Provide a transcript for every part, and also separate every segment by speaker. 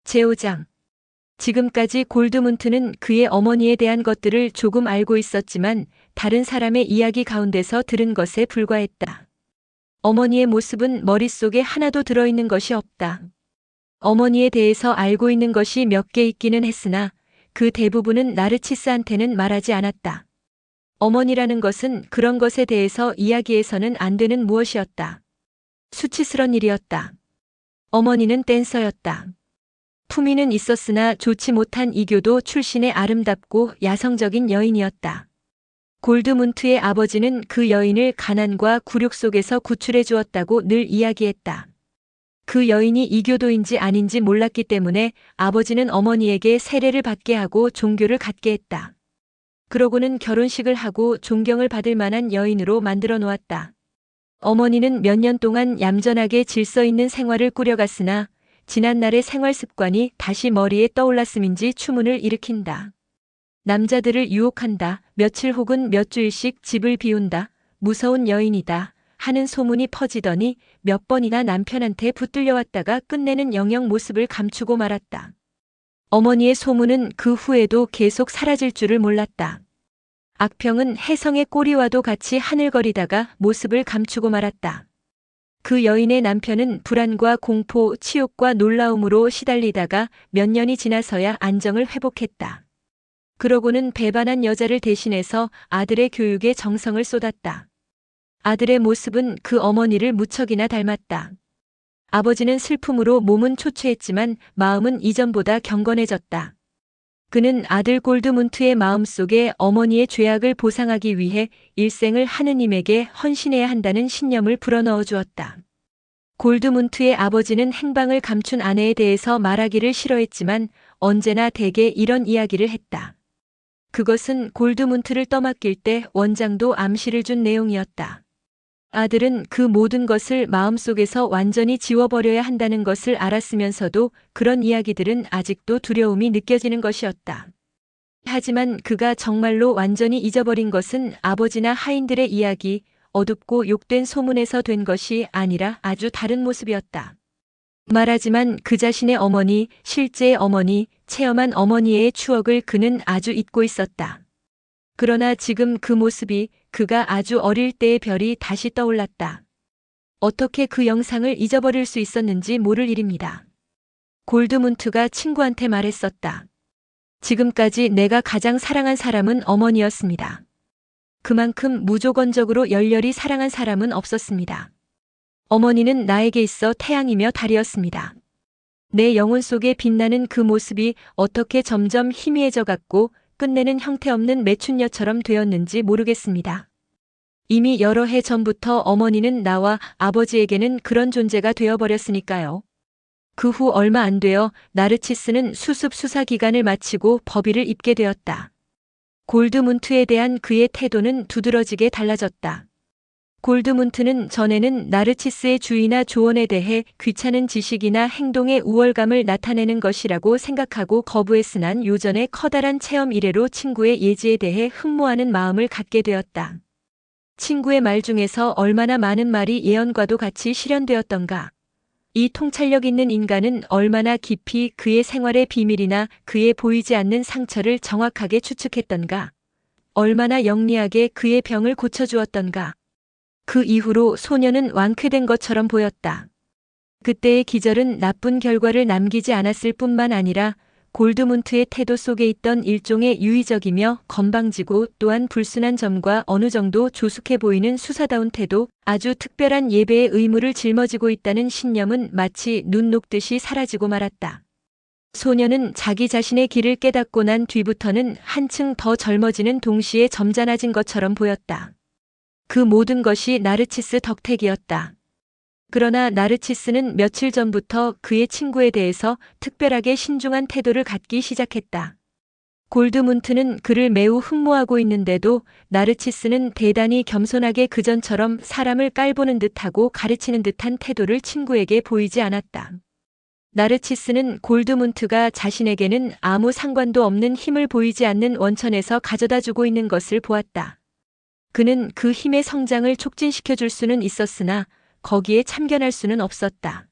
Speaker 1: 제5장. 지금까지 골드문트는 그의 어머니에 대한 것들을 조금 알고 있었지만 다른 사람의 이야기 가운데서 들은 것에 불과했다. 어머니의 모습은 머릿속에 하나도 들어있는 것이 없다. 어머니에 대해서 알고 있는 것이 몇 개 있기는 했으나 그 대부분은 나르치스한테는 말하지 않았다. 어머니라는 것은 그런 것에 대해서 이야기해서는 안 되는 무엇이었다. 수치스런 일이었다. 어머니는 댄서였다. 품위는 있었으나 좋지 못한 이교도 출신의 아름답고 야성적인 여인이었다. 골드문트의 아버지는 그 여인을 가난과 굴욕 속에서 구출해 주었다고 늘 이야기했다. 그 여인이 이교도인지 아닌지 몰랐기 때문에 아버지는 어머니에게 세례를 받게 하고 종교를 갖게 했다. 그러고는 결혼식을 하고 존경을 받을 만한 여인으로 만들어 놓았다. 어머니는 몇 년 동안 얌전하게 질서 있는 생활을 꾸려갔으나 지난날의 생활 습관이 다시 머리에 떠올랐음인지 추문을 일으킨다. 남자들을 유혹한다. 며칠 혹은 몇 주일씩 집을 비운다. 무서운 여인이다. 하는 소문이 퍼지더니 몇 번이나 남편한테 붙들려왔다가 끝내는 영영 모습을 감추고 말았다. 어머니의 소문은 그 후에도 계속 사라질 줄을 몰랐다. 악평은 혜성의 꼬리와도 같이 하늘거리다가 모습을 감추고 말았다. 그 여인의 남편은 불안과 공포, 치욕과 놀라움으로 시달리다가 몇 년이 지나서야 안정을 회복했다. 그러고는 배반한 여자를 대신해서 아들의 교육에 정성을 쏟았다. 아들의 모습은 그 어머니를 무척이나 닮았다. 아버지는 슬픔으로 몸은 초췌했지만 마음은 이전보다 경건해졌다. 그는 아들 골드문트의 마음속에 어머니의 죄악을 보상하기 위해 일생을 하느님에게 헌신해야 한다는 신념을 불어넣어 주었다. 골드문트의 아버지는 행방을 감춘 아내에 대해서 말하기를 싫어했지만 언제나 대개 이런 이야기를 했다. 그것은 골드문트를 떠맡길 때 원장도 암시를 준 내용이었다. 아들은 그 모든 것을 마음속에서 완전히 지워버려야 한다는 것을 알았으면서도 그런 이야기들은 아직도 두려움이 느껴지는 것이었다. 하지만 그가 정말로 완전히 잊어버린 것은 아버지나 하인들의 이야기, 어둡고 욕된 소문에서 된 것이 아니라 아주 다른 모습이었다. 말하지만 그 자신의 어머니, 실제의 어머니, 체험한 어머니의 추억을 그는 아주 잊고 있었다. 그러나 지금 그 모습이 그가 아주 어릴 때의 별이 다시 떠올랐다. 어떻게 그 영상을 잊어버릴 수 있었는지 모를 일입니다. 골드문트가 친구한테 말했었다. 지금까지 내가 가장 사랑한 사람은 어머니였습니다. 그만큼 무조건적으로 열렬히 사랑한 사람은 없었습니다. 어머니는 나에게 있어 태양이며 달이었습니다. 내 영혼 속에 빛나는 그 모습이 어떻게 점점 희미해져 갔고 끝내는 형태없는 매춘녀처럼 되었는지 모르겠습니다. 이미 여러 해 전부터 어머니는 나와 아버지에게는 그런 존재가 되어버렸으니까요. 그 후 얼마 안 되어 나르치스는 수습 수사 기간을 마치고 법의를 입게 되었다. 골드문트에 대한 그의 태도는 두드러지게 달라졌다. 골드문트는 전에는 나르치스의 주의나 조언에 대해 귀찮은 지식이나 행동의 우월감을 나타내는 것이라고 생각하고 거부했으나 요전에 커다란 체험 이래로 친구의 예지에 대해 흠모하는 마음을 갖게 되었다. 친구의 말 중에서 얼마나 많은 말이 예언과도 같이 실현되었던가. 이 통찰력 있는 인간은 얼마나 깊이 그의 생활의 비밀이나 그의 보이지 않는 상처를 정확하게 추측했던가. 얼마나 영리하게 그의 병을 고쳐주었던가. 그 이후로 소녀는 완쾌된 것처럼 보였다. 그때의 기절은 나쁜 결과를 남기지 않았을 뿐만 아니라 골드문트의 태도 속에 있던 일종의 유의적이며 건방지고 또한 불순한 점과 어느 정도 조숙해 보이는 수사다운 태도, 아주 특별한 예배의 의무를 짊어지고 있다는 신념은 마치 눈 녹듯이 사라지고 말았다. 소녀는 자기 자신의 길을 깨닫고 난 뒤부터는 한층 더 젊어지는 동시에 점잖아진 것처럼 보였다. 그 모든 것이 나르치스 덕택이었다. 그러나 나르치스는 며칠 전부터 그의 친구에 대해서 특별하게 신중한 태도를 갖기 시작했다. 골드문트는 그를 매우 흠모하고 있는데도 나르치스는 대단히 겸손하게 그전처럼 사람을 깔보는 듯하고 가르치는 듯한 태도를 친구에게 보이지 않았다. 나르치스는 골드문트가 자신에게는 아무 상관도 없는 힘을 보이지 않는 원천에서 가져다 주고 있는 것을 보았다. 그는 그 힘의 성장을 촉진시켜 줄 수는 있었으나 거기에 참견할 수는 없었다.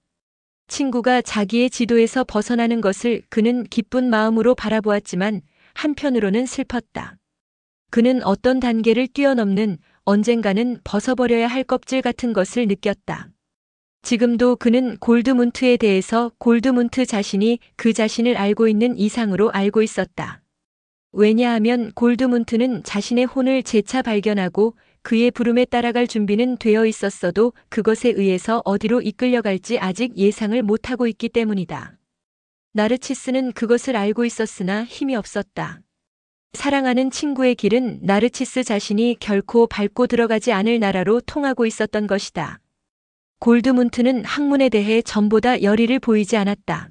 Speaker 1: 친구가 자기의 지도에서 벗어나는 것을 그는 기쁜 마음으로 바라보았지만 한편으로는 슬펐다. 그는 어떤 단계를 뛰어넘는 언젠가는 벗어버려야 할 껍질 같은 것을 느꼈다. 지금도 그는 골드문트에 대해서 골드문트 자신이 그 자신을 알고 있는 이상으로 알고 있었다. 왜냐하면 골드문트는 자신의 혼을 재차 발견하고 그의 부름에 따라갈 준비는 되어 있었어도 그것에 의해서 어디로 이끌려갈지 아직 예상을 못하고 있기 때문이다. 나르치스는 그것을 알고 있었으나 힘이 없었다. 사랑하는 친구의 길은 나르치스 자신이 결코 밟고 들어가지 않을 나라로 통하고 있었던 것이다. 골드문트는 학문에 대해 전보다 열의를 보이지 않았다.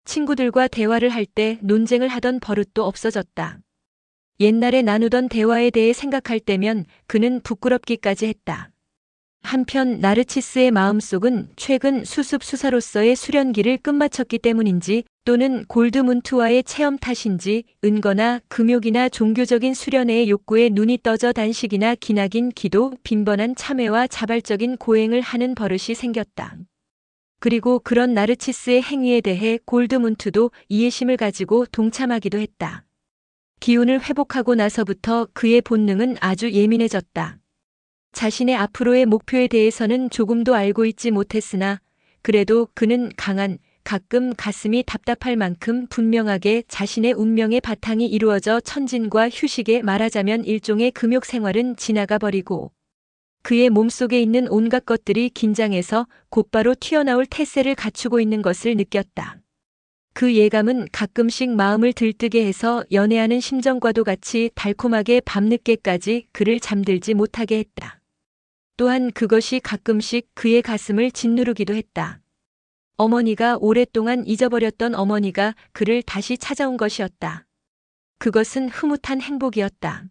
Speaker 1: 친구들과 대화를 할 때 논쟁을 하던 버릇도 없어졌다. 옛날에 나누던 대화에 대해 생각할 때면 그는 부끄럽기까지 했다. 한편 나르치스의 마음속은 최근 수습수사로서의 수련기를 끝마쳤기 때문인지 또는 골드문트와의 체험 탓인지 은거나 금욕이나 종교적인 수련회의 욕구에 눈이 떠져 단식이나 기나긴 기도, 빈번한 참회와 자발적인 고행을 하는 버릇이 생겼다. 그리고 그런 나르치스의 행위에 대해 골드문트도 이해심을 가지고 동참하기도 했다. 기운을 회복하고 나서부터 그의 본능은 아주 예민해졌다. 자신의 앞으로의 목표에 대해서는 조금도 알고 있지 못했으나 그래도 그는 강한, 가끔 가슴이 답답할 만큼 분명하게 자신의 운명의 바탕이 이루어져 천진과 휴식에 말하자면 일종의 금욕 생활은 지나가 버리고 그의 몸속에 있는 온갖 것들이 긴장해서 곧바로 튀어나올 태세를 갖추고 있는 것을 느꼈다. 그 예감은 가끔씩 마음을 들뜨게 해서 연애하는 심정과도 같이 달콤하게 밤늦게까지 그를 잠들지 못하게 했다. 또한 그것이 가끔씩 그의 가슴을 짓누르기도 했다. 어머니가 오랫동안 잊어버렸던 어머니가 그를 다시 찾아온 것이었다. 그것은 흐뭇한 행복이었다.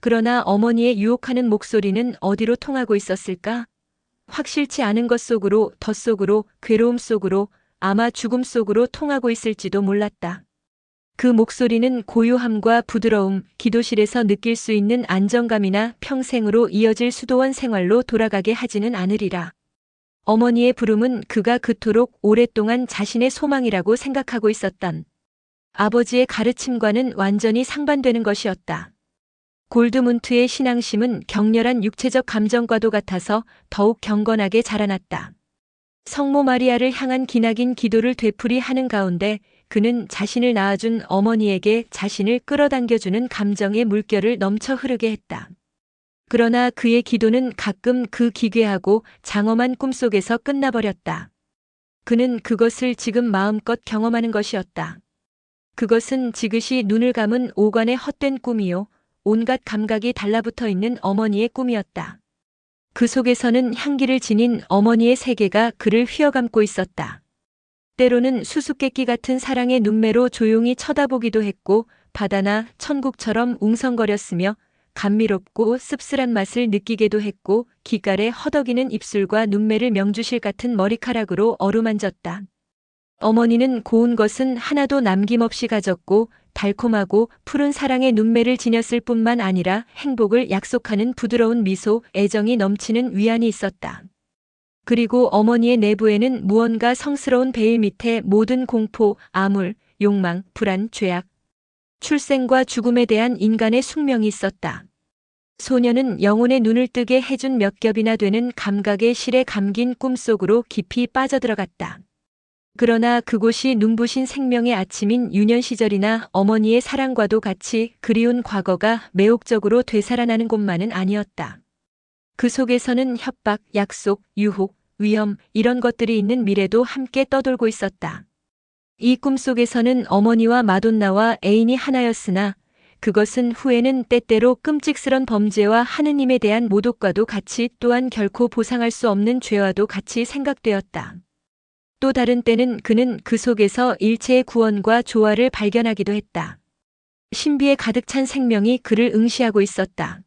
Speaker 1: 그러나 어머니의 유혹하는 목소리는 어디로 통하고 있었을까? 확실치 않은 것 속으로, 더 속으로, 괴로움 속으로, 아마 죽음 속으로 통하고 있을지도 몰랐다. 그 목소리는 고요함과 부드러움, 기도실에서 느낄 수 있는 안정감이나 평생으로 이어질 수도원 생활로 돌아가게 하지는 않으리라. 어머니의 부름은 그가 그토록 오랫동안 자신의 소망이라고 생각하고 있었던 아버지의 가르침과는 완전히 상반되는 것이었다. 골드문트의 신앙심은 격렬한 육체적 감정과도 같아서 더욱 경건하게 자라났다. 성모 마리아를 향한 기나긴 기도를 되풀이하는 가운데 그는 자신을 낳아준 어머니에게 자신을 끌어당겨주는 감정의 물결을 넘쳐 흐르게 했다. 그러나 그의 기도는 가끔 그 기괴하고 장엄한 꿈속에서 끝나버렸다. 그는 그것을 지금 마음껏 경험하는 것이었다. 그것은 지그시 눈을 감은 오간의 헛된 꿈이요. 온갖 감각이 달라붙어 있는 어머니의 꿈이었다. 그 속에서는 향기를 지닌 어머니의 세계가 그를 휘어감고 있었다. 때로는 수수께끼 같은 사랑의 눈매로 조용히 쳐다보기도 했고 바다나 천국처럼 웅성거렸으며 감미롭고 씁쓸한 맛을 느끼게도 했고 기깔에 허덕이는 입술과 눈매를 명주실 같은 머리카락으로 어루만졌다. 어머니는 고운 것은 하나도 남김없이 가졌고 달콤하고 푸른 사랑의 눈매를 지녔을 뿐만 아니라 행복을 약속하는 부드러운 미소, 애정이 넘치는 위안이 있었다. 그리고 어머니의 내부에는 무언가 성스러운 베일 밑에 모든 공포, 암울, 욕망, 불안, 죄악, 출생과 죽음에 대한 인간의 숙명이 있었다. 소녀는 영혼의 눈을 뜨게 해준 몇 겹이나 되는 감각의 실에 감긴 꿈속으로 깊이 빠져들어갔다. 그러나 그곳이 눈부신 생명의 아침인 유년 시절이나 어머니의 사랑과도 같이 그리운 과거가 매혹적으로 되살아나는 곳만은 아니었다. 그 속에서는 협박, 약속, 유혹, 위험 이런 것들이 있는 미래도 함께 떠돌고 있었다. 이 꿈속에서는 어머니와 마돈나와 애인이 하나였으나 그것은 후에는 때때로 끔찍스런 범죄와 하느님에 대한 모독과도 같이 또한 결코 보상할 수 없는 죄와도 같이 생각되었다. 또 다른 때는 그는 그 속에서 일체의 구원과 조화를 발견하기도 했다. 신비에 가득 찬 생명이 그를 응시하고 있었다.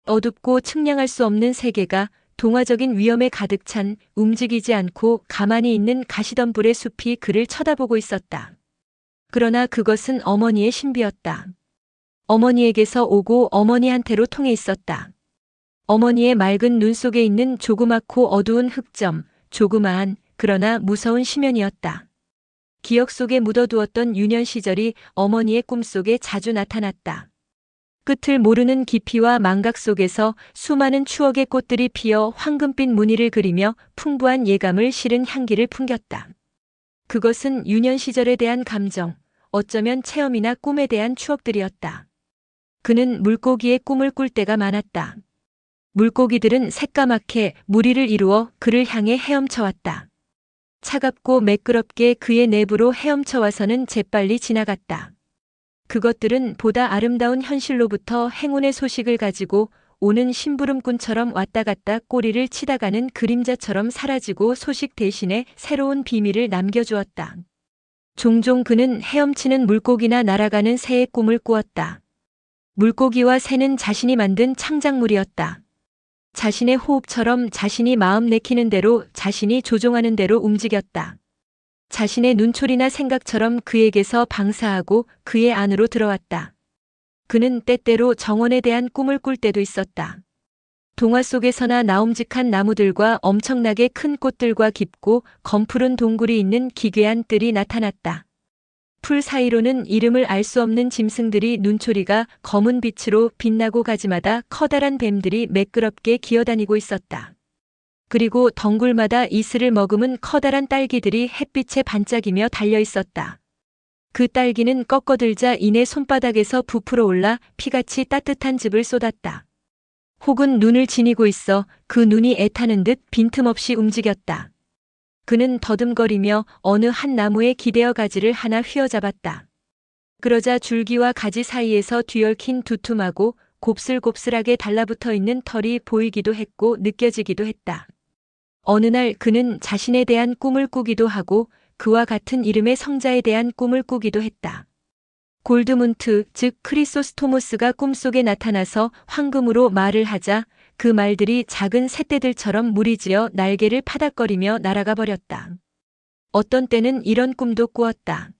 Speaker 1: 어둡고 측량할 수 없는 세계가 동화적인 위험에 가득 찬 움직이지 않고 가만히 있는 가시덤불의 숲이 그를 쳐다보고 있었다. 그러나 그것은 어머니의 신비였다. 어머니에게서 오고 어머니한테로 통해 있었다. 어머니의 맑은 눈 속에 있는 조그맣고 어두운 흑점, 조그마한 그러나 무서운 심연이었다. 기억 속에 묻어두었던 유년 시절이 어머니의 꿈속에 자주 나타났다. 끝을 모르는 깊이와 망각 속에서 수많은 추억의 꽃들이 피어 황금빛 무늬를 그리며 풍부한 예감을 실은 향기를 풍겼다. 그것은 유년 시절에 대한 감정, 어쩌면 체험이나 꿈에 대한 추억들이었다. 그는 물고기의 꿈을 꿀 때가 많았다. 물고기들은 새까맣게 무리를 이루어 그를 향해 헤엄쳐왔다. 차갑고 매끄럽게 그의 내부로 헤엄쳐와서는 재빨리 지나갔다. 그것들은 보다 아름다운 현실로부터 행운의 소식을 가지고 오는 심부름꾼처럼 왔다 갔다 꼬리를 치다가는 그림자처럼 사라지고 소식 대신에 새로운 비밀을 남겨주었다. 종종 그는 헤엄치는 물고기나 날아가는 새의 꿈을 꾸었다. 물고기와 새는 자신이 만든 창작물이었다. 자신의 호흡처럼 자신이 마음 내키는 대로 자신이 조종하는 대로 움직였다. 자신의 눈초리나 생각처럼 그에게서 방사하고 그의 안으로 들어왔다. 그는 때때로 정원에 대한 꿈을 꿀 때도 있었다. 동화 속에서나 나움직한 나무들과 엄청나게 큰 꽃들과 깊고 검푸른 동굴이 있는 기괴한 뜰이 나타났다. 풀 사이로는 이름을 알 수 없는 짐승들이 눈초리가 검은 빛으로 빛나고 가지마다 커다란 뱀들이 매끄럽게 기어다니고 있었다. 그리고 덩굴마다 이슬을 머금은 커다란 딸기들이 햇빛에 반짝이며 달려 있었다. 그 딸기는 꺾어들자 이내 손바닥에서 부풀어 올라 피같이 따뜻한 즙을 쏟았다. 혹은 눈을 지니고 있어 그 눈이 애타는 듯 빈틈없이 움직였다. 그는 더듬거리며 어느 한 나무에 기대어 가지를 하나 휘어잡았다. 그러자 줄기와 가지 사이에서 뒤얽힌 두툼하고 곱슬곱슬하게 달라붙어 있는 털이 보이기도 했고 느껴지기도 했다. 어느 날 그는 자신에 대한 꿈을 꾸기도 하고 그와 같은 이름의 성자에 대한 꿈을 꾸기도 했다. 골드문트, 즉 크리소스토모스가 꿈속에 나타나서 황금으로 말을 하자 그 말들이 작은 새떼들처럼 무리지어 날개를 파닥거리며 날아가 버렸다. 어떤 때는 이런 꿈도 꾸었다.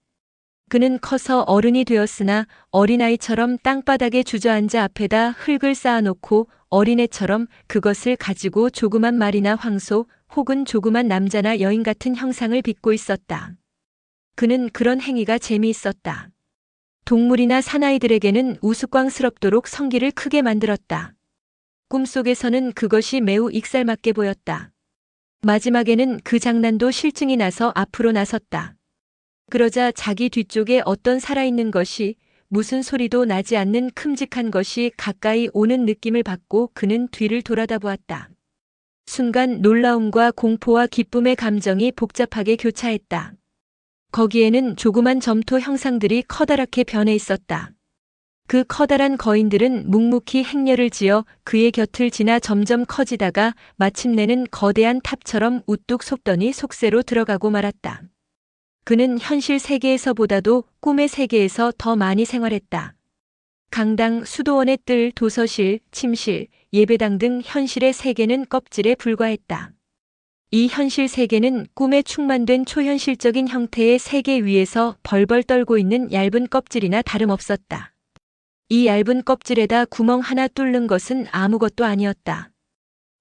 Speaker 1: 그는 커서 어른이 되었으나 어린아이처럼 땅바닥에 주저앉아 앞에다 흙을 쌓아놓고 어린애처럼 그것을 가지고 조그만 말이나 황소 혹은 조그만 남자나 여인 같은 형상을 빚고 있었다. 그는 그런 행위가 재미있었다. 동물이나 사나이들에게는 우스꽝스럽도록 성기를 크게 만들었다. 꿈속에서는 그것이 매우 익살맞게 보였다. 마지막에는 그 장난도 실증이 나서 앞으로 나섰다. 그러자 자기 뒤쪽에 어떤 살아있는 것이 무슨 소리도 나지 않는 큼직한 것이 가까이 오는 느낌을 받고 그는 뒤를 돌아다 보았다. 순간 놀라움과 공포와 기쁨의 감정이 복잡하게 교차했다. 거기에는 조그만 점토 형상들이 커다랗게 변해 있었다. 그 커다란 거인들은 묵묵히 행렬을 지어 그의 곁을 지나 점점 커지다가 마침내는 거대한 탑처럼 우뚝 솟더니 속세로 들어가고 말았다. 그는 현실 세계에서보다도 꿈의 세계에서 더 많이 생활했다. 강당, 수도원의 뜰, 도서실, 침실, 예배당 등 현실의 세계는 껍질에 불과했다. 이 현실 세계는 꿈에 충만된 초현실적인 형태의 세계 위에서 벌벌 떨고 있는 얇은 껍질이나 다름없었다. 이 얇은 껍질에다 구멍 하나 뚫는 것은 아무것도 아니었다.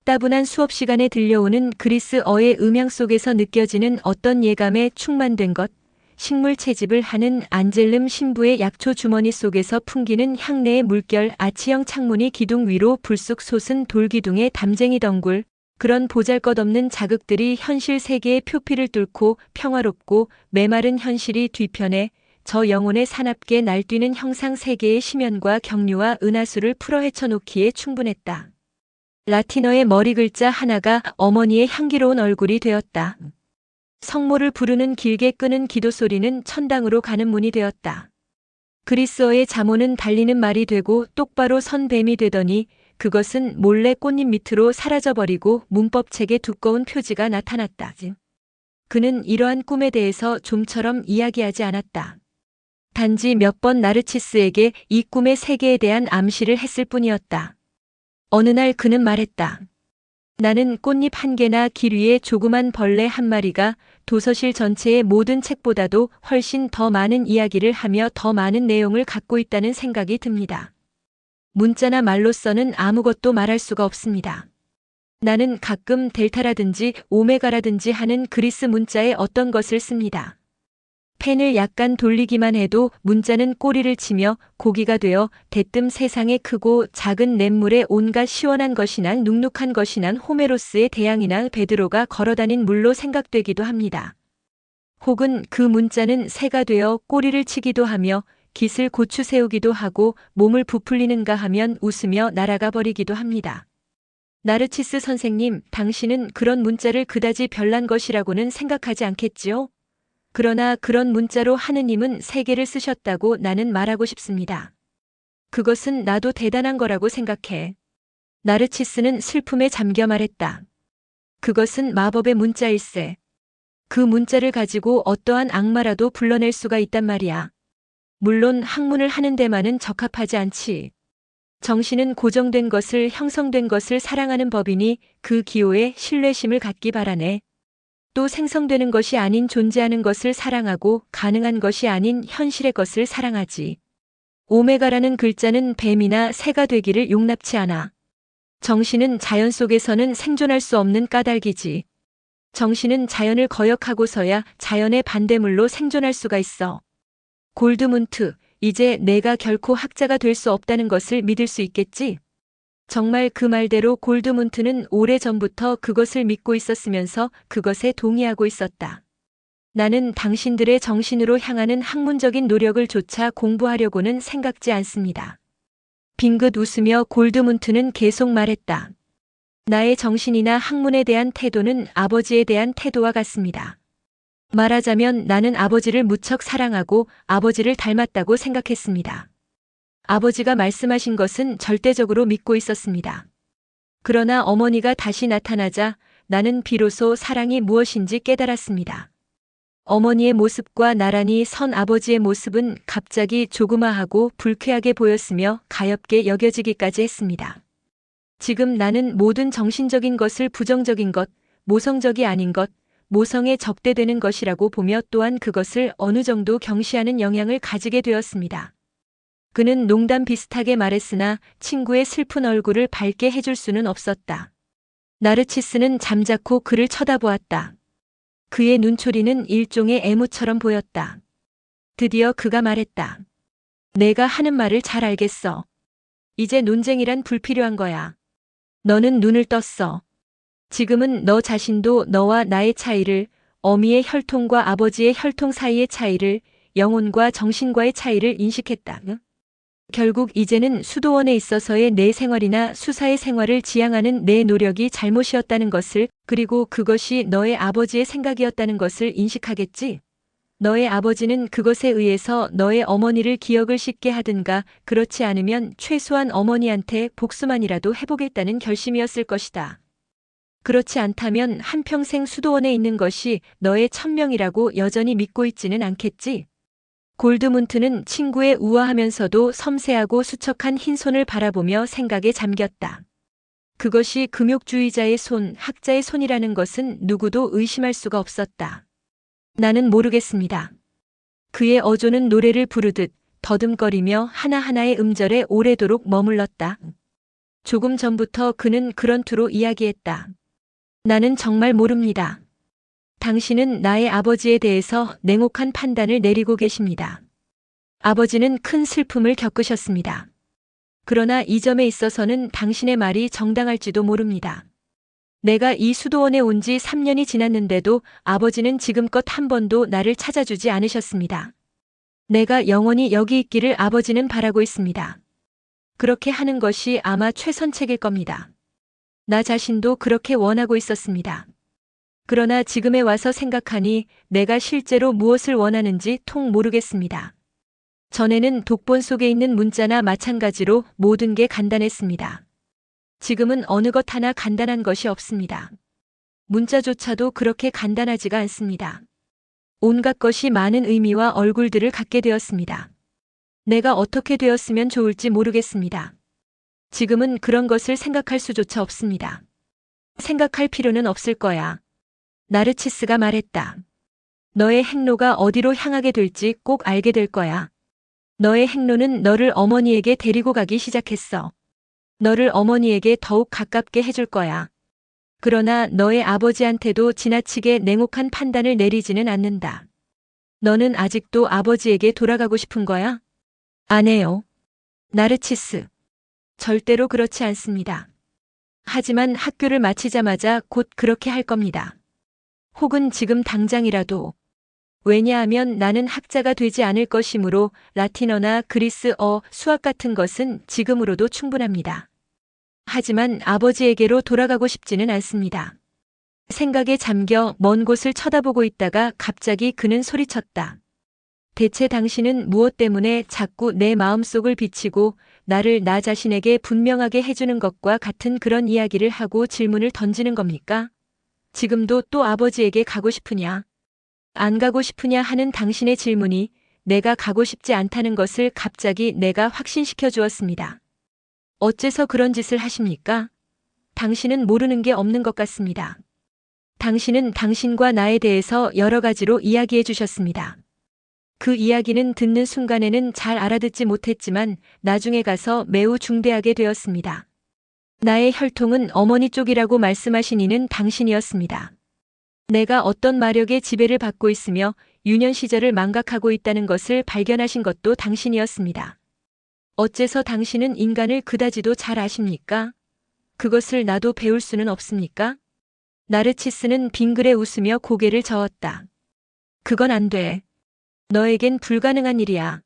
Speaker 1: 따분한 수업 시간에 들려오는 그리스어의 음향 속에서 느껴지는 어떤 예감에 충만된 것, 식물 채집을 하는 안젤름 신부의 약초 주머니 속에서 풍기는 향내의 물결, 아치형 창문이 기둥 위로 불쑥 솟은 돌기둥의 담쟁이 덩굴, 그런 보잘것없는 자극들이 현실 세계의 표피를 뚫고 평화롭고 메마른 현실이 뒤편에 저 영혼의 사납게 날뛰는 형상 세계의 심연과 경류와 은하수를 풀어 헤쳐놓기에 충분했다. 라틴어의 머리 글자 하나가 어머니의 향기로운 얼굴이 되었다. 성모를 부르는 길게 끄는 기도 소리는 천당으로 가는 문이 되었다. 그리스어의 잠오는 달리는 말이 되고 똑바로 선 뱀이 되더니 그것은 몰래 꽃잎 밑으로 사라져버리고 문법책에 두꺼운 표지가 나타났다. 그는 이러한 꿈에 대해서 좀처럼 이야기하지 않았다. 단지 몇 번 나르치스에게 이 꿈의 세계에 대한 암시를 했을 뿐이었다. 어느 날 그는 말했다. 나는 꽃잎 한 개나 길 위에 조그만 벌레 한 마리가 도서실 전체의 모든 책보다도 훨씬 더 많은 이야기를 하며 더 많은 내용을 갖고 있다는 생각이 듭니다. 문자나 말로서는 아무것도 말할 수가 없습니다. 나는 가끔 델타라든지 오메가라든지 하는 그리스 문자에 어떤 것을 씁니다. 펜을 약간 돌리기만 해도 문자는 꼬리를 치며 고기가 되어 대뜸 세상에 크고 작은 냇물에 온갖 시원한 것이나 눅눅한 것이나 호메로스의 대양이나 베드로가 걸어다닌 물로 생각되기도 합니다. 혹은 그 문자는 새가 되어 꼬리를 치기도 하며 깃을 고추 세우기도 하고 몸을 부풀리는가 하면 웃으며 날아가 버리기도 합니다. 나르치스 선생님, 당신은 그런 문자를 그다지 별난 것이라고는 생각하지 않겠지요? 그러나 그런 문자로 하느님은 세계를 쓰셨다고 나는 말하고 싶습니다. 그것은 나도 대단한 거라고 생각해. 나르치스는 슬픔에 잠겨 말했다. 그것은 마법의 문자일세. 그 문자를 가지고 어떠한 악마라도 불러낼 수가 있단 말이야. 물론 학문을 하는 데만은 적합하지 않지. 정신은 고정된 것을 형성된 것을 사랑하는 법이니 그 기호에 신뢰심을 갖기 바라네. 또 생성되는 것이 아닌 존재하는 것을 사랑하고 가능한 것이 아닌 현실의 것을 사랑하지. 오메가라는 글자는 뱀이나 새가 되기를 용납치 않아. 정신은 자연 속에서는 생존할 수 없는 까닭이지. 정신은 자연을 거역하고서야 자연의 반대물로 생존할 수가 있어. 골드문트, 이제 내가 결코 학자가 될 수 없다는 것을 믿을 수 있겠지? 정말 그 말대로 골드문트는 오래전부터 그것을 믿고 있었으면서 그것에 동의하고 있었다. 나는 당신들의 정신으로 향하는 학문적인 노력을 조차 공부하려고는 생각지 않습니다. 빙긋 웃으며 골드문트는 계속 말했다. 나의 정신이나 학문에 대한 태도는 아버지에 대한 태도와 같습니다. 말하자면 나는 아버지를 무척 사랑하고 아버지를 닮았다고 생각했습니다. 아버지가 말씀하신 것은 절대적으로 믿고 있었습니다. 그러나 어머니가 다시 나타나자 나는 비로소 사랑이 무엇인지 깨달았습니다. 어머니의 모습과 나란히 선 아버지의 모습은 갑자기 조그마하고 불쾌하게 보였으며 가엾게 여겨지기까지 했습니다. 지금 나는 모든 정신적인 것을 부정적인 것, 모성적이 아닌 것, 모성에 적대되는 것이라고 보며 또한 그것을 어느 정도 경시하는 영향을 가지게 되었습니다. 그는 농담 비슷하게 말했으나 친구의 슬픈 얼굴을 밝게 해줄 수는 없었다. 나르치스는 잠자코 그를 쳐다보았다. 그의 눈초리는 일종의 애무처럼 보였다. 드디어 그가 말했다. 내가 하는 말을 잘 알겠어. 이제 논쟁이란 불필요한 거야. 너는 눈을 떴어. 지금은 너 자신도 너와 나의 차이를, 어미의 혈통과 아버지의 혈통 사이의 차이를, 영혼과 정신과의 차이를 인식했다. 결국 이제는 수도원에 있어서의 내 생활이나 수사의 생활을 지향하는 내 노력이 잘못이었다는 것을, 그리고 그것이 너의 아버지의 생각이었다는 것을 인식하겠지? 너의 아버지는 그것에 의해서 너의 어머니를 기억을 씻게 하든가 그렇지 않으면 최소한 어머니한테 복수만이라도 해보겠다는 결심이었을 것이다. 그렇지 않다면 한평생 수도원에 있는 것이 너의 천명이라고 여전히 믿고 있지는 않겠지? 골드문트는 친구의 우아하면서도 섬세하고 수척한 흰 손을 바라보며 생각에 잠겼다. 그것이 금욕주의자의 손, 학자의 손이라는 것은 누구도 의심할 수가 없었다. 나는 모르겠습니다. 그의 어조는 노래를 부르듯 더듬거리며 하나하나의 음절에 오래도록 머물렀다. 조금 전부터 그는 그런 투로 이야기했다. 나는 정말 모릅니다. 당신은 나의 아버지에 대해서 냉혹한 판단을 내리고 계십니다. 아버지는 큰 슬픔을 겪으셨습니다. 그러나 이 점에 있어서는 당신의 말이 정당할지도 모릅니다. 내가 이 수도원에 온 지 3년이 지났는데도 아버지는 지금껏 한 번도 나를 찾아주지 않으셨습니다. 내가 영원히 여기 있기를 아버지는 바라고 있습니다. 그렇게 하는 것이 아마 최선책일 겁니다. 나 자신도 그렇게 원하고 있었습니다. 그러나 지금에 와서 생각하니 내가 실제로 무엇을 원하는지 통 모르겠습니다. 전에는 독본 속에 있는 문자나 마찬가지로 모든 게 간단했습니다. 지금은 어느 것 하나 간단한 것이 없습니다. 문자조차도 그렇게 간단하지가 않습니다. 온갖 것이 많은 의미와 얼굴들을 갖게 되었습니다. 내가 어떻게 되었으면 좋을지 모르겠습니다. 지금은 그런 것을 생각할 수조차 없습니다. 생각할 필요는 없을 거야. 나르치스가 말했다. 너의 행로가 어디로 향하게 될지 꼭 알게 될 거야. 너의 행로는 너를 어머니에게 데리고 가기 시작했어. 너를 어머니에게 더욱 가깝게 해줄 거야. 그러나 너의 아버지한테도 지나치게 냉혹한 판단을 내리지는 않는다. 너는 아직도 아버지에게 돌아가고 싶은 거야? 안 해요. 나르치스. 절대로 그렇지 않습니다. 하지만 학교를 마치자마자 곧 그렇게 할 겁니다. 혹은 지금 당장이라도. 왜냐하면 나는 학자가 되지 않을 것이므로 라틴어나 그리스어, 수학 같은 것은 지금으로도 충분합니다. 하지만 아버지에게로 돌아가고 싶지는 않습니다. 생각에 잠겨 먼 곳을 쳐다보고 있다가 갑자기 그는 소리쳤다. 대체 당신은 무엇 때문에 자꾸 내 마음속을 비치고 나를 나 자신에게 분명하게 해주는 것과 같은 그런 이야기를 하고 질문을 던지는 겁니까? 지금도 또 아버지에게 가고 싶으냐? 안 가고 싶으냐 하는 당신의 질문이 내가 가고 싶지 않다는 것을 갑자기 내가 확신시켜 주었습니다. 어째서 그런 짓을 하십니까? 당신은 모르는 게 없는 것 같습니다. 당신은 당신과 나에 대해서 여러 가지로 이야기해 주셨습니다. 그 이야기는 듣는 순간에는 잘 알아듣지 못했지만 나중에 가서 매우 중대하게 되었습니다. 나의 혈통은 어머니 쪽이라고 말씀하신 이는 당신이었습니다. 내가 어떤 마력의 지배를 받고 있으며 유년 시절을 망각하고 있다는 것을 발견하신 것도 당신이었습니다. 어째서 당신은 인간을 그다지도 잘 아십니까? 그것을 나도 배울 수는 없습니까? 나르치스는 빙그레 웃으며 고개를 저었다. 그건 안 돼. 너에겐 불가능한 일이야.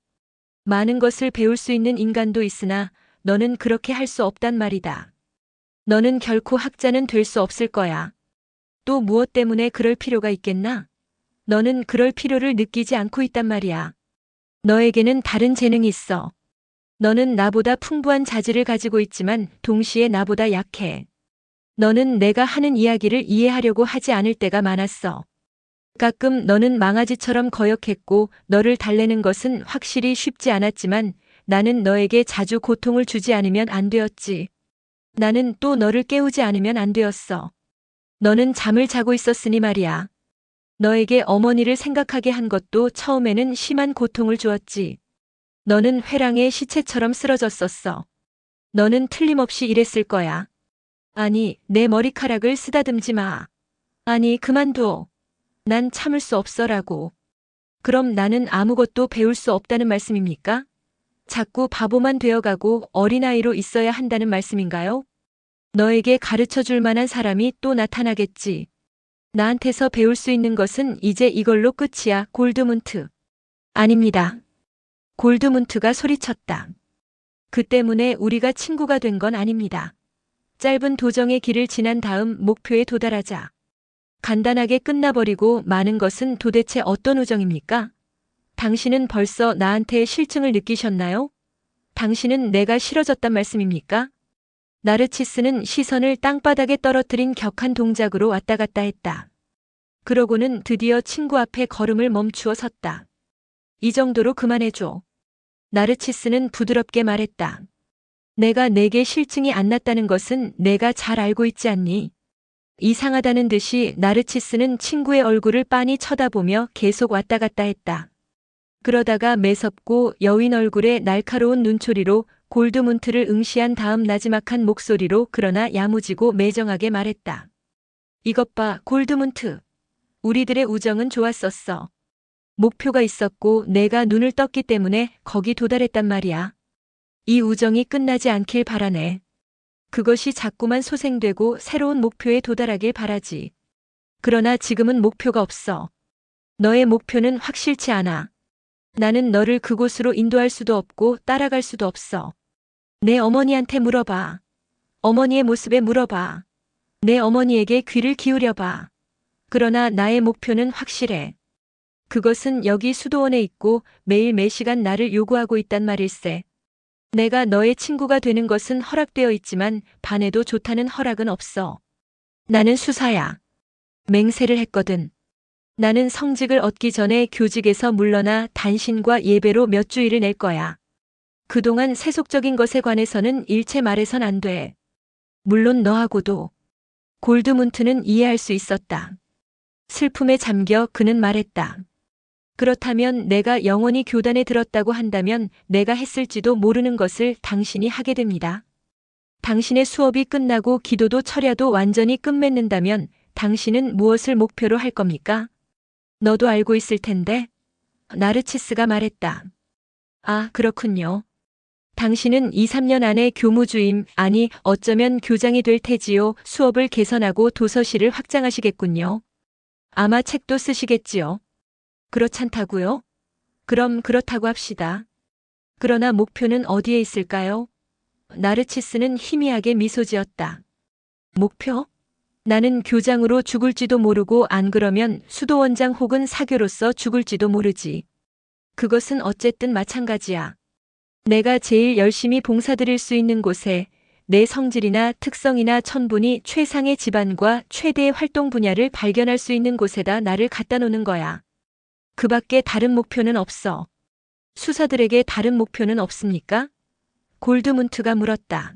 Speaker 1: 많은 것을 배울 수 있는 인간도 있으나 너는 그렇게 할 수 없단 말이다. 너는 결코 학자는 될 수 없을 거야. 또 무엇 때문에 그럴 필요가 있겠나? 너는 그럴 필요를 느끼지 않고 있단 말이야. 너에게는 다른 재능이 있어. 너는 나보다 풍부한 자질을 가지고 있지만 동시에 나보다 약해. 너는 내가 하는 이야기를 이해하려고 하지 않을 때가 많았어. 가끔 너는 망아지처럼 거역했고 너를 달래는 것은 확실히 쉽지 않았지만 나는 너에게 자주 고통을 주지 않으면 안 되었지. 나는 또 너를 깨우지 않으면 안 되었어. 너는 잠을 자고 있었으니 말이야. 너에게 어머니를 생각하게 한 것도 처음에는 심한 고통을 주었지. 너는 회랑의 시체처럼 쓰러졌었어. 너는 틀림없이 이랬을 거야. 아니, 내 머리카락을 쓰다듬지 마. 아니, 그만둬. 난 참을 수 없어라고. 그럼 나는 아무것도 배울 수 없다는 말씀입니까? 자꾸 바보만 되어가고 어린아이로 있어야 한다는 말씀인가요? 너에게 가르쳐 줄 만한 사람이 또 나타나겠지. 나한테서 배울 수 있는 것은 이제 이걸로 끝이야, 골드문트. 아닙니다. 골드문트가 소리쳤다. 그 때문에 우리가 친구가 된 건 아닙니다. 짧은 도정의 길을 지난 다음 목표에 도달하자. 간단하게 끝나버리고 많은 것은 도대체 어떤 우정입니까? 당신은 벌써 나한테 실증을 느끼셨나요? 당신은 내가 싫어졌단 말씀입니까? 나르치스는 시선을 땅바닥에 떨어뜨린 격한 동작으로 왔다 갔다 했다. 그러고는 드디어 친구 앞에 걸음을 멈추어 섰다. 이 정도로 그만해줘. 나르치스는 부드럽게 말했다. 내가 내게 실증이 안 났다는 것은 내가 잘 알고 있지 않니? 이상하다는 듯이 나르치스는 친구의 얼굴을 빤히 쳐다보며 계속 왔다 갔다 했다. 그러다가 매섭고 여윈 얼굴에 날카로운 눈초리로 골드문트를 응시한 다음 나지막한 목소리로 그러나 야무지고 매정하게 말했다. 이것 봐, 골드문트. 우리들의 우정은 좋았었어. 목표가 있었고 내가 눈을 떴기 때문에 거기 도달했단 말이야. 이 우정이 끝나지 않길 바라네. 그것이 자꾸만 소생되고 새로운 목표에 도달하길 바라지. 그러나 지금은 목표가 없어. 너의 목표는 확실치 않아. 나는 너를 그곳으로 인도할 수도 없고 따라갈 수도 없어. 내 어머니한테 물어봐. 어머니의 모습에 물어봐. 내 어머니에게 귀를 기울여봐. 그러나 나의 목표는 확실해. 그것은 여기 수도원에 있고 매일 매시간 나를 요구하고 있단 말일세. 내가 너의 친구가 되는 것은 허락되어 있지만 반해도 좋다는 허락은 없어. 나는 수사야. 맹세를 했거든. 나는 성직을 얻기 전에 교직에서 물러나 단신과 예배로 몇 주일을 낼 거야. 그동안 세속적인 것에 관해서는 일체 말해선 안 돼. 물론 너하고도. 골드문트는 이해할 수 있었다. 슬픔에 잠겨 그는 말했다. 그렇다면 내가 영원히 교단에 들었다고 한다면 내가 했을지도 모르는 것을 당신이 하게 됩니다. 당신의 수업이 끝나고 기도도 철야도 완전히 끝맺는다면 당신은 무엇을 목표로 할 겁니까? 너도 알고 있을 텐데. 나르치스가 말했다. 아, 그렇군요. 당신은 2, 3년 안에 교무주임, 아니 어쩌면 교장이 될 테지요. 수업을 개선하고 도서실을 확장하시겠군요. 아마 책도 쓰시겠지요. 그렇잖다고요? 그럼 그렇다고 합시다. 그러나 목표는 어디에 있을까요? 나르치스는 희미하게 미소 지었다. 목표? 나는 교장으로 죽을지도 모르고 안 그러면 수도원장 혹은 사교로서 죽을지도 모르지. 그것은 어쨌든 마찬가지야. 내가 제일 열심히 봉사드릴 수 있는 곳에 내 성질이나 특성이나 천분이 최상의 집안과 최대의 활동 분야를 발견할 수 있는 곳에다 나를 갖다 놓는 거야. 그 밖에 다른 목표는 없어. 수사들에게 다른 목표는 없습니까? 골드문트가 물었다.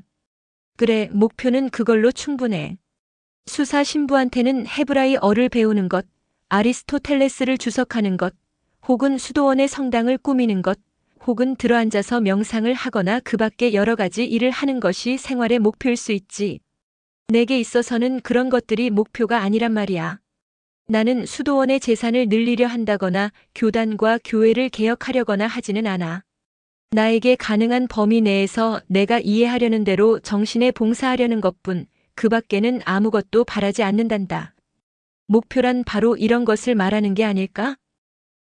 Speaker 1: 그래, 목표는 그걸로 충분해. 수사 신부한테는 헤브라이어를 배우는 것, 아리스토텔레스를 주석하는 것, 혹은 수도원의 성당을 꾸미는 것, 혹은 들어앉아서 명상을 하거나 그 밖에 여러 가지 일을 하는 것이 생활의 목표일 수 있지. 내게 있어서는 그런 것들이 목표가 아니란 말이야. 나는 수도원의 재산을 늘리려 한다거나 교단과 교회를 개혁하려거나 하지는 않아. 나에게 가능한 범위 내에서 내가 이해하려는 대로 정신에 봉사하려는 것뿐, 그 밖에는 아무것도 바라지 않는단다. 목표란 바로 이런 것을 말하는 게 아닐까?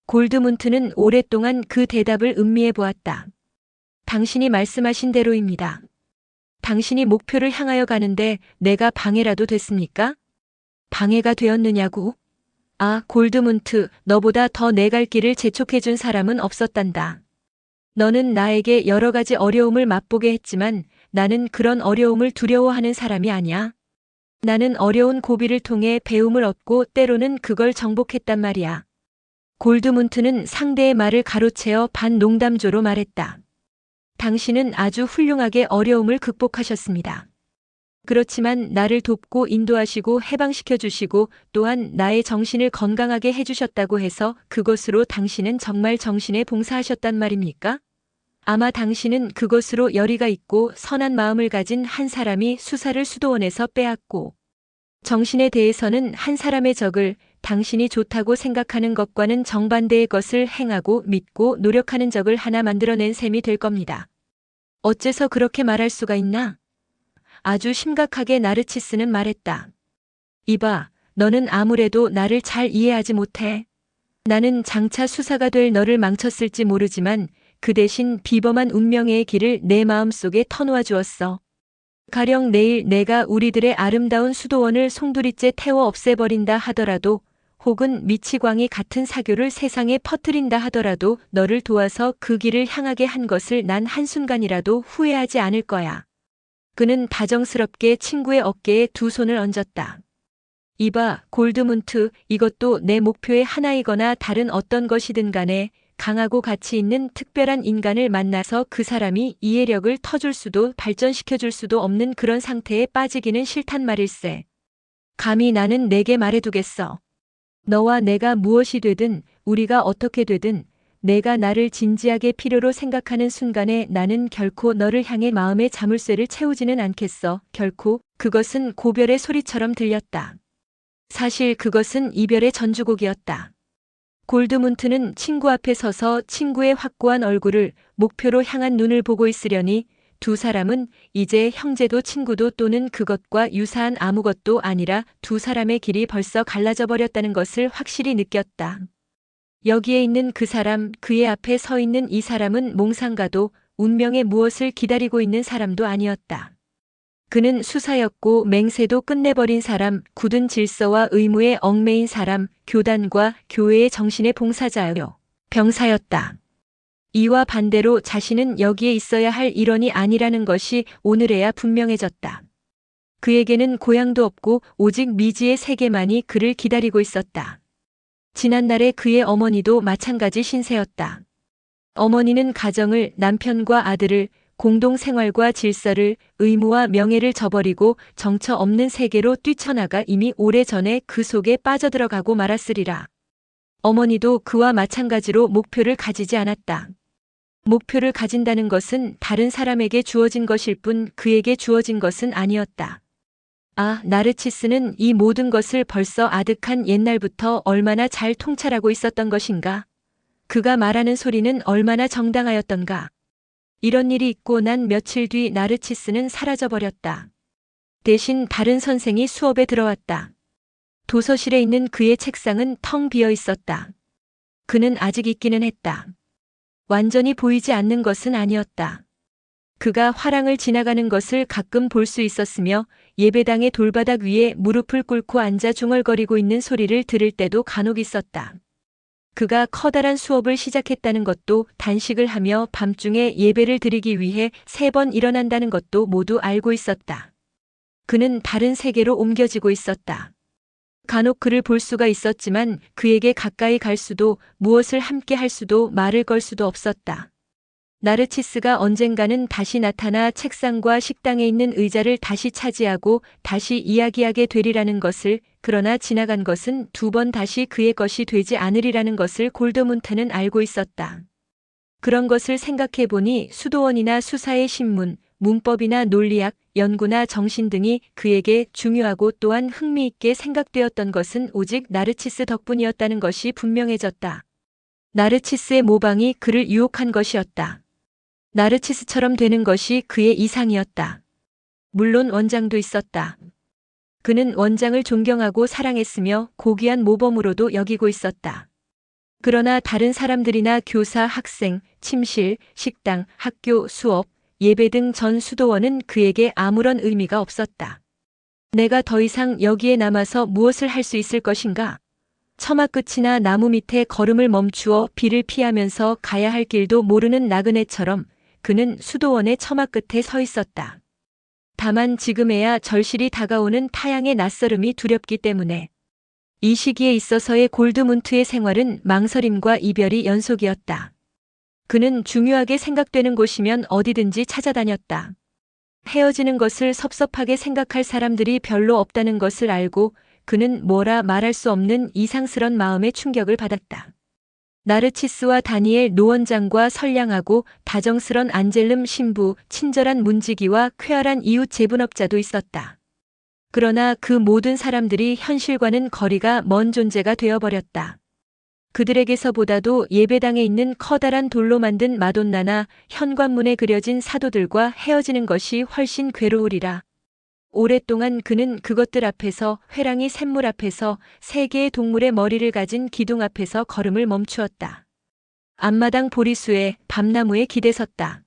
Speaker 1: 골드문트는 오랫동안 그 대답을 음미해 보았다. 당신이 말씀하신 대로입니다. 당신이 목표를 향하여 가는데 내가 방해라도 됐습니까? 방해가 되었느냐고? 아, 골드문트, 너보다 더 내 갈 길을 재촉해 준 사람은 없었단다. 너는 나에게 여러 가지 어려움을 맛보게 했지만 나는 그런 어려움을 두려워하는 사람이 아니야. 나는 어려운 고비를 통해 배움을 얻고 때로는 그걸 정복했단 말이야. 골드문트는 상대의 말을 가로채어 반농담조로 말했다. 당신은 아주 훌륭하게 어려움을 극복하셨습니다. 그렇지만 나를 돕고 인도하시고 해방시켜 주시고 또한 나의 정신을 건강하게 해주셨다고 해서 그것으로 당신은 정말 정신에 봉사하셨단 말입니까? 아마 당신은 그것으로 열의가 있고 선한 마음을 가진 한 사람이 수사를 수도원에서 빼앗고 정신에 대해서는 한 사람의 적을 당신이 좋다고 생각하는 것과는 정반대의 것을 행하고 믿고 노력하는 적을 하나 만들어낸 셈이 될 겁니다. 어째서 그렇게 말할 수가 있나? 아주 심각하게 나르치스는 말했다. 이봐, 너는 아무래도 나를 잘 이해하지 못해. 나는 장차 수사가 될 너를 망쳤을지 모르지만 그 대신 비범한 운명의 길을 내 마음속에 터놓아 주었어. 가령 내일 내가 우리들의 아름다운 수도원을 송두리째 태워 없애버린다 하더라도 혹은 미치광이 같은 사교를 세상에 퍼뜨린다 하더라도 너를 도와서 그 길을 향하게 한 것을 난 한순간이라도 후회하지 않을 거야. 그는 다정스럽게 친구의 어깨에 두 손을 얹었다. 이봐, 골드문트, 이것도 내 목표의 하나이거나 다른 어떤 것이든 간에 강하고 가치 있는 특별한 인간을 만나서 그 사람이 이해력을 터줄 수도 발전시켜줄 수도 없는 그런 상태에 빠지기는 싫단 말일세. 감히 나는 내게 말해두겠어. 너와 내가 무엇이 되든 우리가 어떻게 되든 내가 나를 진지하게 필요로 생각하는 순간에 나는 결코 너를 향해 마음의 자물쇠를 채우지는 않겠어. 결코. 그것은 고별의 소리처럼 들렸다. 사실 그것은 이별의 전주곡이었다. 골드문트는 친구 앞에 서서 친구의 확고한 얼굴을 목표로 향한 눈을 보고 있으려니 두 사람은 이제 형제도 친구도 또는 그것과 유사한 아무것도 아니라 두 사람의 길이 벌써 갈라져 버렸다는 것을 확실히 느꼈다. 여기에 있는 그 사람, 그의 앞에 서 있는 이 사람은 몽상가도 운명의 무엇을 기다리고 있는 사람도 아니었다. 그는 수사였고 맹세도 끝내버린 사람, 굳은 질서와 의무에 얽매인 사람, 교단과 교회의 정신의 봉사자요. 병사였다. 이와 반대로 자신은 여기에 있어야 할 일원이 아니라는 것이 오늘에야 분명해졌다. 그에게는 고향도 없고 오직 미지의 세계만이 그를 기다리고 있었다. 지난날의 그의 어머니도 마찬가지 신세였다. 어머니는 가정을, 남편과 아들을, 공동생활과 질서를, 의무와 명예를 저버리고 정처 없는 세계로 뛰쳐나가 이미 오래전에 그 속에 빠져들어가고 말았으리라. 어머니도 그와 마찬가지로 목표를 가지지 않았다. 목표를 가진다는 것은 다른 사람에게 주어진 것일 뿐 그에게 주어진 것은 아니었다. 아, 나르치스는 이 모든 것을 벌써 아득한 옛날부터 얼마나 잘 통찰하고 있었던 것인가? 그가 말하는 소리는 얼마나 정당하였던가? 이런 일이 있고 난 며칠 뒤 나르치스는 사라져버렸다. 대신 다른 선생이 수업에 들어왔다. 도서실에 있는 그의 책상은 텅 비어 있었다. 그는 아직 있기는 했다. 완전히 보이지 않는 것은 아니었다. 그가 화랑을 지나가는 것을 가끔 볼 수 있었으며 예배당의 돌바닥 위에 무릎을 꿇고 앉아 중얼거리고 있는 소리를 들을 때도 간혹 있었다. 그가 커다란 수업을 시작했다는 것도 단식을 하며 밤중에 예배를 드리기 위해 3번 일어난다는 것도 모두 알고 있었다. 그는 다른 세계로 옮겨지고 있었다. 간혹 그를 볼 수가 있었지만 그에게 가까이 갈 수도 무엇을 함께 할 수도 말을 걸 수도 없었다. 나르치스가 언젠가는 다시 나타나 책상과 식당에 있는 의자를 다시 차지하고 다시 이야기하게 되리라는 것을, 그러나 지나간 것은 2번 다시 그의 것이 되지 않으리라는 것을 골드문트는 알고 있었다. 그런 것을 생각해 보니 수도원이나 수사의 신문, 문법이나 논리학, 연구나 정신 등이 그에게 중요하고 또한 흥미있게 생각되었던 것은 오직 나르치스 덕분이었다는 것이 분명해졌다. 나르치스의 모방이 그를 유혹한 것이었다. 나르치스처럼 되는 것이 그의 이상이었다. 물론 원장도 있었다. 그는 원장을 존경하고 사랑했으며 고귀한 모범으로도 여기고 있었다. 그러나 다른 사람들이나 교사, 학생, 침실, 식당, 학교, 수업, 예배 등 전 수도원은 그에게 아무런 의미가 없었다. 내가 더 이상 여기에 남아서 무엇을 할 수 있을 것인가? 처마 끝이나 나무 밑에 걸음을 멈추어 비를 피하면서 가야 할 길도 모르는 나그네처럼 그는 수도원의 처마 끝에 서 있었다. 다만 지금에야 절실히 다가오는 타향의 낯설음이 두렵기 때문에 이 시기에 있어서의 골드문트의 생활은 망설임과 이별이 연속이었다. 그는 중요하게 생각되는 곳이면 어디든지 찾아다녔다. 헤어지는 것을 섭섭하게 생각할 사람들이 별로 없다는 것을 알고 그는 뭐라 말할 수 없는 이상스런 마음의 충격을 받았다. 나르치스와 다니엘 노원장과 선량하고 다정스런 안젤름 신부, 친절한 문지기와 쾌활한 이웃 제분업자도 있었다. 그러나 그 모든 사람들이 현실과는 거리가 먼 존재가 되어버렸다. 그들에게서보다도 예배당에 있는 커다란 돌로 만든 마돈나나 현관문에 그려진 사도들과 헤어지는 것이 훨씬 괴로우리라. 오랫동안 그는 그것들 앞에서, 회랑이 샘물 앞에서, 3개의 동물의 머리를 가진 기둥 앞에서 걸음을 멈추었다. 앞마당 보리수에, 밤나무에 기대섰다.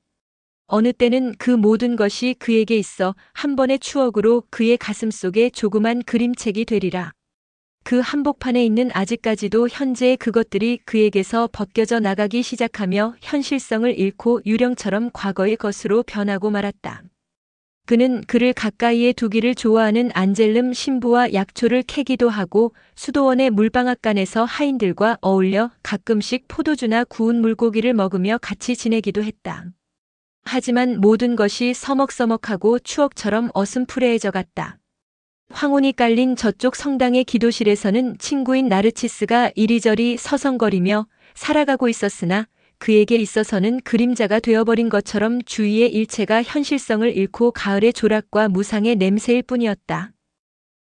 Speaker 1: 어느 때는 그 모든 것이 그에게 있어 한 번의 추억으로 그의 가슴속에 조그만 그림책이 되리라. 그 한복판에 있는 아직까지도 현재의 그것들이 그에게서 벗겨져 나가기 시작하며 현실성을 잃고 유령처럼 과거의 것으로 변하고 말았다. 그는 그를 가까이에 두기를 좋아하는 안젤름 신부와 약초를 캐기도 하고 수도원의 물방앗간에서 하인들과 어울려 가끔씩 포도주나 구운 물고기를 먹으며 같이 지내기도 했다. 하지만 모든 것이 서먹서먹하고 추억처럼 어슴푸레해져 갔다. 황혼이 깔린 저쪽 성당의 기도실에서는 친구인 나르치스가 이리저리 서성거리며 살아가고 있었으나 그에게 있어서는 그림자가 되어버린 것처럼 주위의 일체가 현실성을 잃고 가을의 조락과 무상의 냄새일 뿐이었다.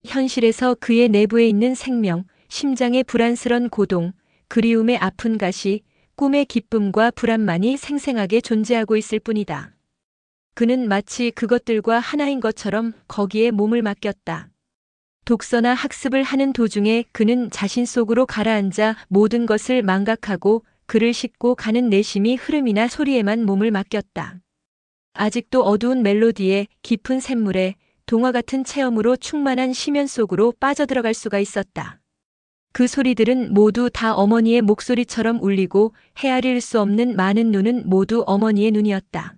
Speaker 1: 현실에서 그의 내부에 있는 생명, 심장의 불안스런 고동, 그리움의 아픈 가시, 꿈의 기쁨과 불안만이 생생하게 존재하고 있을 뿐이다. 그는 마치 그것들과 하나인 것처럼 거기에 몸을 맡겼다. 독서나 학습을 하는 도중에 그는 자신 속으로 가라앉아 모든 것을 망각하고 글을 싣고 가는 내심이 흐름이나 소리에만 몸을 맡겼다. 아직도 어두운 멜로디에, 깊은 샘물에, 동화 같은 체험으로 충만한 심연 속으로 빠져들어갈 수가 있었다. 그 소리들은 모두 다 어머니의 목소리처럼 울리고 헤아릴 수 없는 많은 눈은 모두 어머니의 눈이었다.